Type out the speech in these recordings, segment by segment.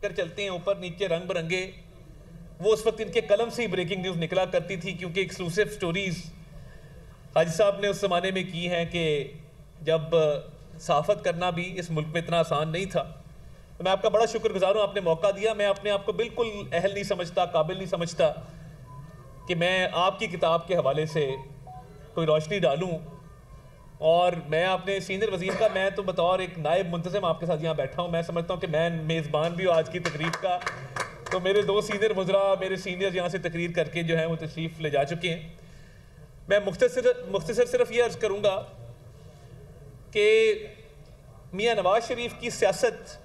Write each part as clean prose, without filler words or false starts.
کر چلتے ہیں اوپر نیچے رنگ برنگے. وہ اس وقت ان کے قلم سے ہی بریکنگ نیوز نکلا کرتی تھی، کیونکہ ایکسکلوسیو سٹوریز حاجی صاحب نے اس زمانے میں کی ہیں کہ جب صحافت کرنا بھی اس ملک میں اتنا آسان نہیں تھا. تو میں آپ کا بڑا شکر گزار ہوں، آپ نے موقع دیا. میں اپنے آپ کو بالکل اہل نہیں سمجھتا، قابل نہیں سمجھتا کہ میں آپ کی کتاب کے حوالے سے کوئی روشنی ڈالوں. اور میں اپنے سینئر وزیر کا، میں تو بطور ایک نائب منتظم آپ کے ساتھ یہاں بیٹھا ہوں. میں سمجھتا ہوں کہ میں میزبان بھی ہوں آج کی تقریب کا. تو میرے دو سینئر وزراء، میرے سینئر یہاں سے تقریر کر کے جو ہیں وہ تشریف لے جا چکے ہیں. میں مختصر صرف یہ عرض کروں گا کہ میاں نواز شریف کی سیاست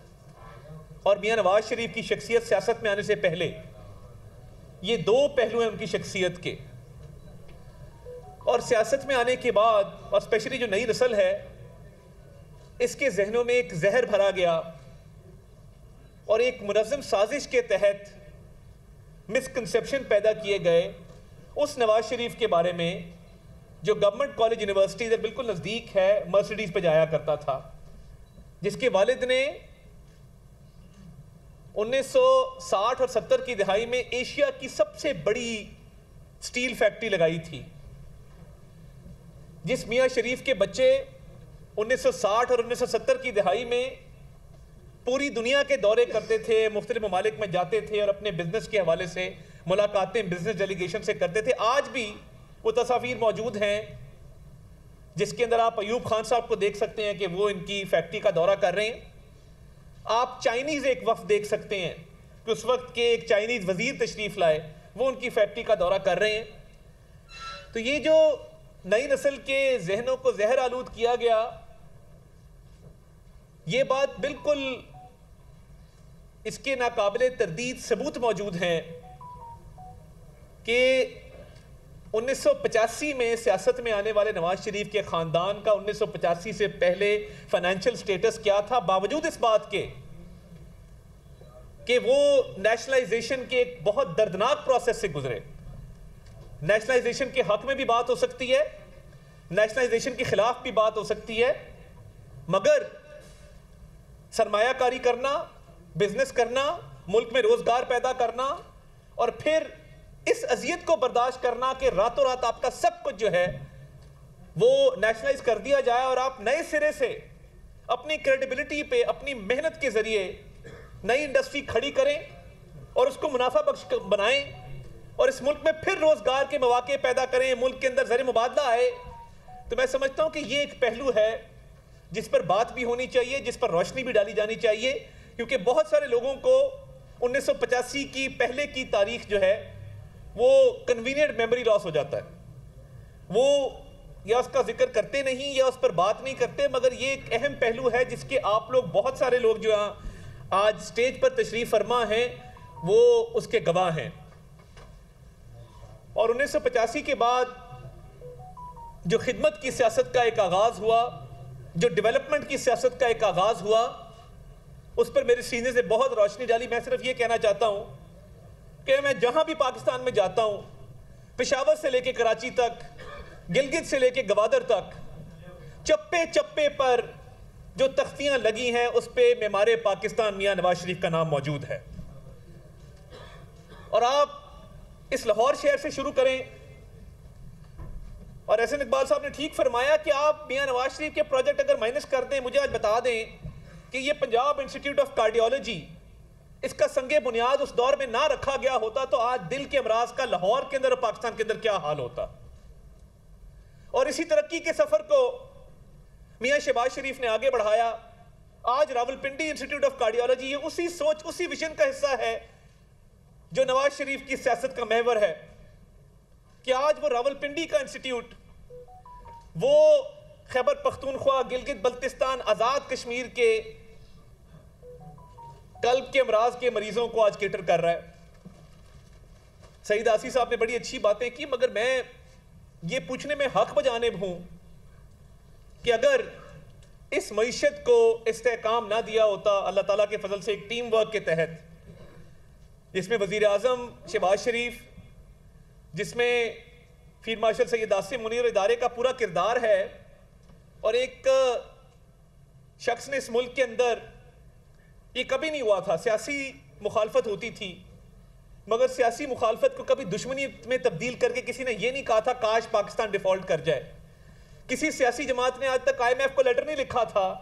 اور میاں نواز شریف کی شخصیت سیاست میں آنے سے پہلے، یہ دو پہلو ہیں ان کی شخصیت کے. اور سیاست میں آنے کے بعد، اور اسپیشلی جو نئی نسل ہے، اس کے ذہنوں میں ایک زہر بھرا گیا اور ایک منظم سازش کے تحت مسکنسیپشن پیدا کیے گئے اس نواز شریف کے بارے میں جو گورنمنٹ کالج یونیورسٹی سے بالکل نزدیک ہے، مرسیڈیز پہ جایا کرتا تھا، جس کے والد نے 1960 اور 70 کی دہائی میں ایشیا کی سب سے بڑی سٹیل فیکٹری لگائی تھی. جس میاں شریف کے بچے 1960 اور 1970 کی دہائی میں پوری دنیا کے دورے کرتے تھے، مختلف ممالک میں جاتے تھے اور اپنے بزنس کے حوالے سے ملاقاتیں بزنس ڈیلیگیشن سے کرتے تھے. آج بھی وہ تصاویر موجود ہیں جس کے اندر آپ ایوب خان صاحب کو دیکھ سکتے ہیں کہ وہ ان کی فیکٹری کا دورہ کر رہے ہیں. آپ چائنیز ایک وفد دیکھ سکتے ہیں کہ اس وقت کے ایک چائنیز وزیر تشریف لائے، وہ ان کی فیکٹری کا دورہ کر رہے ہیں. تو یہ جو نئی نسل کے ذہنوں کو زہر آلود کیا گیا، یہ بات بالکل اس کے ناقابل تردید ثبوت موجود ہیں کہ 1985 میں سیاست میں آنے والے نواز شریف کے خاندان کا 1985 سے پہلے فائنینشل سٹیٹس کیا تھا، باوجود اس بات کے کہ وہ نیشنلائزیشن کے ایک بہت دردناک پروسیس سے گزرے. نیشنلائزیشن کے حق میں بھی بات ہو سکتی ہے، نیشنلائزیشن کے خلاف بھی بات ہو سکتی ہے، مگر سرمایہ کاری کرنا، بزنس کرنا، ملک میں روزگار پیدا کرنا، اور پھر اس اذیت کو برداشت کرنا کہ راتوں رات آپ کا سب کچھ جو ہے وہ نیشنلائز کر دیا جائے اور آپ نئے سرے سے اپنی کریڈیبلٹی پہ اپنی محنت کے ذریعے نئی انڈسٹری کھڑی کریں اور اس کو منافع بخش بنائیں اور اس ملک میں پھر روزگار کے مواقع پیدا کریں، ملک کے اندر زر مبادلہ آئے. تو میں سمجھتا ہوں کہ یہ ایک پہلو ہے جس پر بات بھی ہونی چاہیے، جس پر روشنی بھی ڈالی جانی چاہیے، کیونکہ بہت سارے لوگوں کو 1985 کی پہلے کی تاریخ جو ہے وہ کنوینئنٹ میموری لاس ہو جاتا ہے. وہ یا اس کا ذکر کرتے نہیں یا اس پر بات نہیں کرتے، مگر یہ ایک اہم پہلو ہے جس کے آپ لوگ، بہت سارے لوگ جو آج سٹیج پر تشریف فرما ہیں، وہ اس کے گواہ ہیں. اور 1985 کے بعد جو خدمت کی سیاست کا ایک آغاز ہوا، جو ڈیولپمنٹ کی سیاست کا ایک آغاز ہوا، اس پر میرے سینے سے بہت روشنی ڈالی. میں صرف یہ کہنا چاہتا ہوں کہ میں جہاں بھی پاکستان میں جاتا ہوں، پشاور سے لے کے کراچی تک، گلگت سے لے کے گوادر تک، چپے چپے پر جو تختیاں لگی ہیں اس پہ معمار پاکستان میاں نواز شریف کا نام موجود ہے. اور آپ اس لاہور شہر سے شروع کریں، اور احسن اقبال صاحب نے ٹھیک فرمایا کہ آپ میاں نواز شریف کے پروجیکٹ اگر مائنس کر دیں، مجھے آج بتا دیں کہ یہ پنجاب انسٹیٹیوٹ آف کارڈیالوجی، اس کا سنگ بنیاد اس دور میں نہ رکھا گیا ہوتا تو آج دل کے امراض کا لاہور کے اندر اور پاکستان کے اندر کیا حال ہوتا. اور اسی ترقی کے سفر کو میاں شہباز شریف نے آگے بڑھایا. آج راولپنڈی انسٹیٹیوٹ آف کارڈیالوجی یہ اسی سوچ، اسی ویژن کا حصہ ہے جو نواز شریف کی سیاست کا محور ہے، کہ آج وہ راولپنڈی کا انسٹیٹیوٹ وہ خیبر پختونخوا، گلگت بلتستان، آزاد کشمیر کے قلب کے امراض کے مریضوں کو آج کیٹر کر رہا ہے. سعید آسی صاحب نے بڑی اچھی باتیں کی، مگر میں یہ پوچھنے میں حق بجانب ہوں کہ اگر اس معیشت کو استحکام نہ دیا ہوتا اللہ تعالیٰ کے فضل سے ایک ٹیم ورک کے تحت، جس میں وزیر اعظم شہباز شریف، جس میں فیلڈ مارشل سید عاصم منیر ادارے کا پورا کردار ہے، اور ایک شخص نے اس ملک کے اندر یہ کبھی نہیں ہوا تھا. سیاسی مخالفت ہوتی تھی مگر سیاسی مخالفت کو کبھی دشمنی میں تبدیل کر کے کسی نے یہ نہیں کہا تھا کاش پاکستان ڈیفالٹ کر جائے. کسی سیاسی جماعت نے آج تک آئی ایم ایف کو لیٹر نہیں لکھا تھا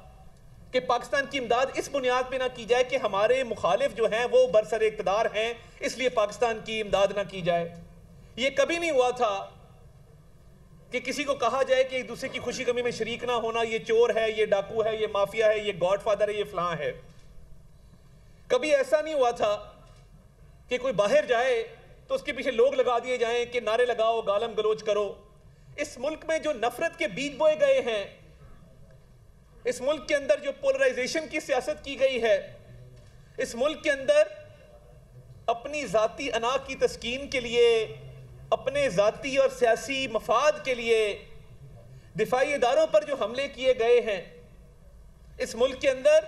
کہ پاکستان کی امداد اس بنیاد پہ نہ کی جائے کہ ہمارے مخالف جو ہیں وہ برسر اقتدار ہیں اس لیے پاکستان کی امداد نہ کی جائے. یہ کبھی نہیں ہوا تھا کہ کسی کو کہا جائے کہ ایک دوسرے کی خوشی غمی میں شریک نہ ہونا یہ چور ہے, یہ ڈاکو ہے, یہ مافیا ہے, یہ گاڈ فادر ہے, یہ فلاں ہے. کبھی ایسا نہیں ہوا تھا کہ کوئی باہر جائے تو اس کے پیچھے لوگ لگا دیے جائیں کہ نعرے لگاؤ, گالم گلوچ کرو. اس ملک میں جو نفرت کے بیج بوئے گئے ہیں, اس ملک کے اندر جو پولرائزیشن کی سیاست کی گئی ہے, اس ملک کے اندر اپنی ذاتی انا کی تسکین کے لیے, اپنے ذاتی اور سیاسی مفاد کے لیے دفاعی اداروں پر جو حملے کیے گئے ہیں, اس ملک کے اندر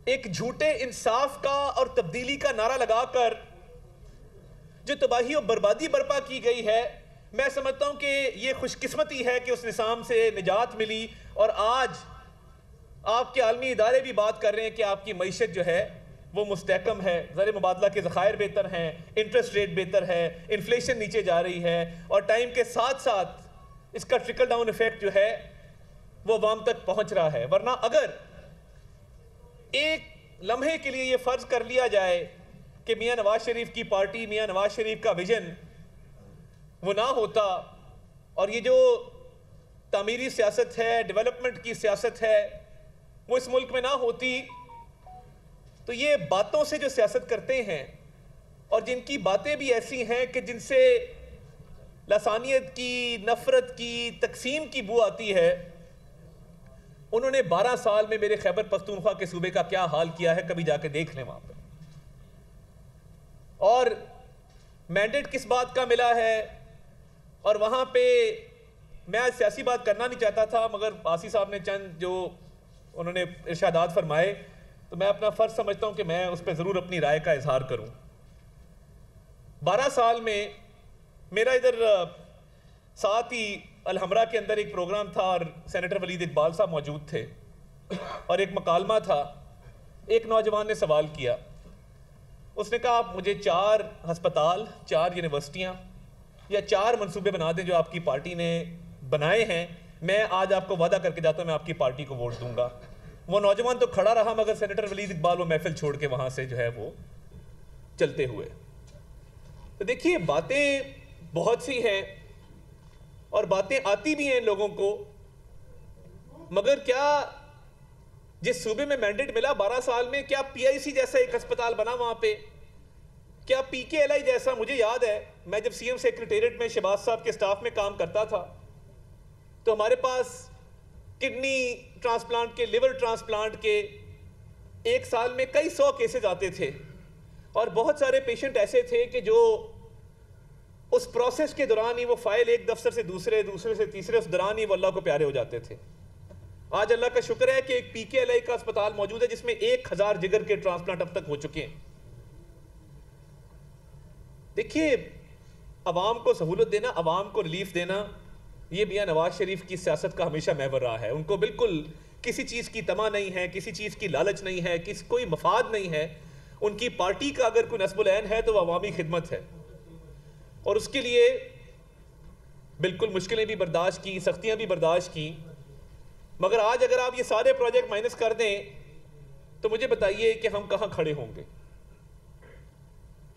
ایک جھوٹے انصاف کا اور تبدیلی کا نعرہ لگا کر جو تباہی اور بربادی برپا کی گئی ہے, میں سمجھتا ہوں کہ یہ خوش قسمتی ہے کہ اس نظام سے نجات ملی. اور آج آپ کے عالمی ادارے بھی بات کر رہے ہیں کہ آپ کی معیشت جو ہے وہ مستحکم ہے, زر مبادلہ کے ذخائر بہتر ہیں, انٹرسٹ ریٹ بہتر ہے, انفلیشن نیچے جا رہی ہے, اور ٹائم کے ساتھ ساتھ اس کا ٹرکل ڈاؤن ایفیکٹ جو ہے وہ عوام تک پہنچ رہا ہے. ورنہ اگر ایک لمحے کے لیے یہ فرض کر لیا جائے کہ میاں نواز شریف کی پارٹی, میاں نواز شریف کا ویژن وہ نہ ہوتا اور یہ جو تعمیری سیاست ہے, ڈیولپمنٹ کی سیاست ہے, وہ اس ملک میں نہ ہوتی, تو یہ باتوں سے جو سیاست کرتے ہیں اور جن کی باتیں بھی ایسی ہیں کہ جن سے لسانیت کی, نفرت کی, تقسیم کی بو آتی ہے, انہوں نے 12 سال میں میرے خیبر پختونخوا کے صوبے کا کیا حال کیا ہے کبھی جا کے دیکھ لیں وہاں پہ. اور مینڈیٹ کس بات کا ملا ہے, اور وہاں پہ میں آج سیاسی بات کرنا نہیں چاہتا تھا مگر آسی صاحب نے چند جو انہوں نے ارشادات فرمائے تو میں اپنا فرض سمجھتا ہوں کہ میں اس پہ ضرور اپنی رائے کا اظہار کروں. 12 سال میں میرا ادھر ساتھ ہی الحمرہ کے اندر ایک پروگرام تھا اور سینیٹر ولید اقبال صاحب موجود تھے اور ایک مکالمہ تھا. ایک نوجوان نے سوال کیا, اس نے کہا آپ مجھے 4 ہسپتال, 4 یونیورسٹیاں یا 4 منصوبے بنا دیں جو آپ کی پارٹی نے بنائے ہیں, میں آج آپ کو وعدہ کر کے جاتا ہوں میں آپ کی پارٹی کو ووٹ دوں گا. وہ نوجوان تو کھڑا رہا مگر سینیٹر ولید اقبال وہ محفل چھوڑ کے وہاں سے جو ہے وہ چلتے ہوئے. تو دیکھیے باتیں بہت سی ہیں اور باتیں آتی بھی ہیں لوگوں کو, مگر کیا جس صوبے میں مینڈیٹ ملا 12 سال میں, کیا پی آئی سی جیسا ایک ہسپتال بنا وہاں پہ, کیا پی کے ایل آئی جیسا؟ مجھے یاد ہے میں جب سی ایم سیکریٹریٹ میں شہباز صاحب کے سٹاف میں کام کرتا تھا تو ہمارے پاس کڈنی ٹرانسپلانٹ کے, لیور ٹرانسپلانٹ کے ایک سال میں کئی 100 کیسز آتے تھے, اور بہت سارے پیشنٹ ایسے تھے کہ جو اس پروسیس کے دوران ہی وہ فائل ایک دفتر سے دوسرے سے تیسرے, اس دوران ہی وہ اللہ کو پیارے ہو جاتے تھے. آج اللہ کا شکر ہے کہ ایک پی کے ایل آئی کا اسپتال موجود ہے جس میں 1000 جگر کے ٹرانسپلانٹ اب تک ہو چکے ہیں. دیکھیے عوام کو سہولت دینا, عوام کو ریلیف دینا, یہ میاں نواز شریف کی سیاست کا ہمیشہ محور رہا ہے. ان کو بالکل کسی چیز کی طمع نہیں ہے, کسی چیز کی لالچ نہیں ہے, کوئی مفاد نہیں ہے. ان کی پارٹی کا اگر کوئی نصب العین ہے تو وہ عوامی خدمت ہے, اور اس کے لیے بالکل مشکلیں بھی برداشت کی, سختیاں بھی برداشت کی. مگر آج اگر آپ یہ سارے پروجیکٹ مائنس کر دیں تو مجھے بتائیے کہ ہم کہاں کھڑے ہوں گے.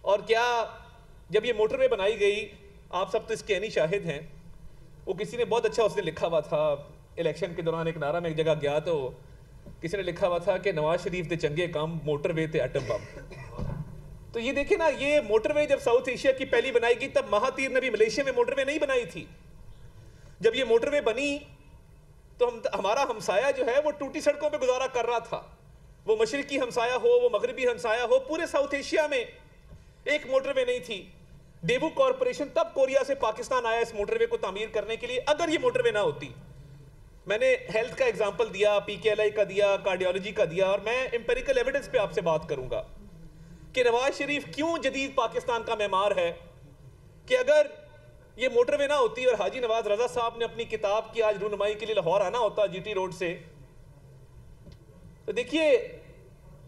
اور کیا جب یہ موٹر وے بنائی گئی, آپ سب تو اس کے عینی شاہد ہیں, وہ کسی نے بہت اچھا اس نے لکھا ہوا تھا الیکشن کے دوران, ایک نعرہ میں ایک جگہ گیا تو کسی نے لکھا ہوا تھا کہ نواز شریف دے چنگے کام موٹر وے تے ایٹم بم. تو یہ دیکھیں نا, یہ موٹر وے جب ساؤتھ ایشیا کی پہلی بنائی گئی تب مہاتیر نے بھی ملیشیا میں موٹر وے نہیں بنائی تھی. جب یہ موٹر وے بنی تو ہمارا ہمسایہ جو ہے وہ ٹوٹی سڑکوں پہ گزارا کر رہا تھا, وہ مشرقی ہمسایہ ہو, وہ مغربی ہمسایہ ہو, پورے ساؤتھ ایشیا میں ایک موٹر وے نہیں تھی. ڈیبو کارپوریشن تب کوریا سے پاکستان آیا اس موٹر وے کو تعمیر کرنے کے لیے. اگر یہ موٹر وے نہ ہوتی, میں نے ہیلتھ کا ایگزامپل دیا, پی کے ایل آئی کا دیا, کارڈیالوجی کا دیا, اور میں امپیریکل ایویڈنس پہ آپ سے بات کروں گا کہ نواز شریف کیوں جدید پاکستان کا معمار ہے. کہ اگر یہ موٹر وے نہ ہوتی اور حاجی نواز رضا صاحب نے اپنی کتاب کی آج رونمائی کے لیے لاہور آنا ہوتا جی ٹی روڈ سے, تو دیکھیے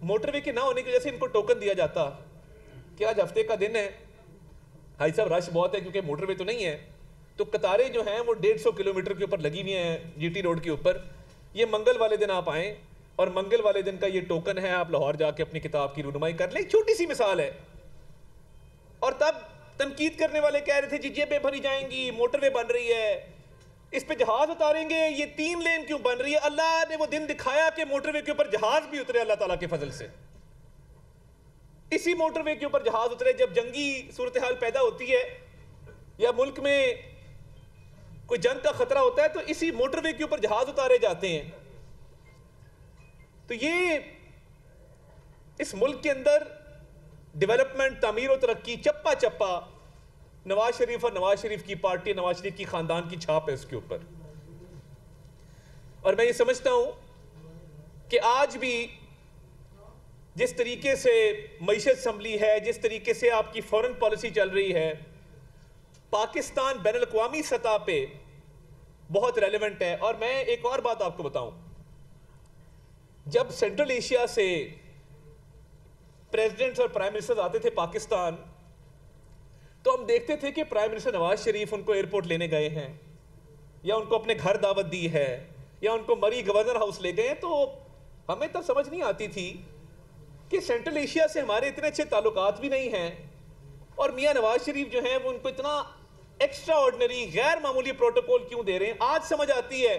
موٹر وے کے نہ ہونے کی وجہ سے ان کو ٹوکن دیا جاتا کہ آج ہفتے کا دن ہے حاجی صاحب رش بہت ہے کیونکہ موٹر وے تو نہیں ہے, تو قطاریں جو ہیں وہ 150 کلومیٹر کے اوپر لگی ہوئی ہیں جی ٹی روڈ کے اوپر, یہ منگل والے دن آپ آئیں اور منگل والے دن کا یہ ٹوکن ہے, آپ لاہور جا کے اپنی کتاب کی رونمائی کر لیں. چھوٹی سی مثال ہے. اور تب تنقید کرنے والے کہہ رہے تھے جی جیبیں بھری جائیں گی, موٹر وے بن رہی ہے, اس پہ جہاز اتاریں گے, یہ 3 لین کیوں بن رہی ہے. اللہ نے وہ دن دکھایا کہ موٹر وے کے اوپر جہاز بھی اترے اللہ تعالیٰ کے فضل سے. اسی موٹر وے کے اوپر جہاز اترے جب جنگی صورتحال پیدا ہوتی ہے یا ملک میں کوئی جنگ کا خطرہ ہوتا ہے تو اسی موٹر وے کے اوپر جہاز اتارے جاتے ہیں. تو یہ اس ملک کے اندر ڈیولپمنٹ, تعمیر و ترقی چپا چپا نواز شریف اور نواز شریف کی پارٹی, نواز شریف کی خاندان کی چھاپ ہے اس کے اوپر. اور میں یہ سمجھتا ہوں کہ آج بھی جس طریقے سے معیشت سنبھلی ہے, جس طریقے سے آپ کی فورن پالیسی چل رہی ہے, پاکستان بین الاقوامی سطح پہ بہت ریلیونٹ ہے. اور میں ایک اور بات آپ کو بتاؤں, جب سینٹرل ایشیا سے پریزیڈنٹس اور پرائم منسٹر آتے تھے پاکستان, تو ہم دیکھتے تھے کہ پرائم منسٹر نواز شریف ان کو ایئرپورٹ لینے گئے ہیں یا ان کو اپنے گھر دعوت دی ہے یا ان کو مری گورنر ہاؤس لے گئے ہیں. تو ہمیں تب سمجھ نہیں آتی تھی کہ سینٹرل ایشیا سے ہمارے اتنے اچھے تعلقات بھی نہیں ہیں اور میاں نواز شریف جو ہیں وہ ان کو اتنا ایکسٹرا آرڈنری غیر معمولی پروٹوکول کیوں دے رہے ہیں. آج سمجھ آتی ہے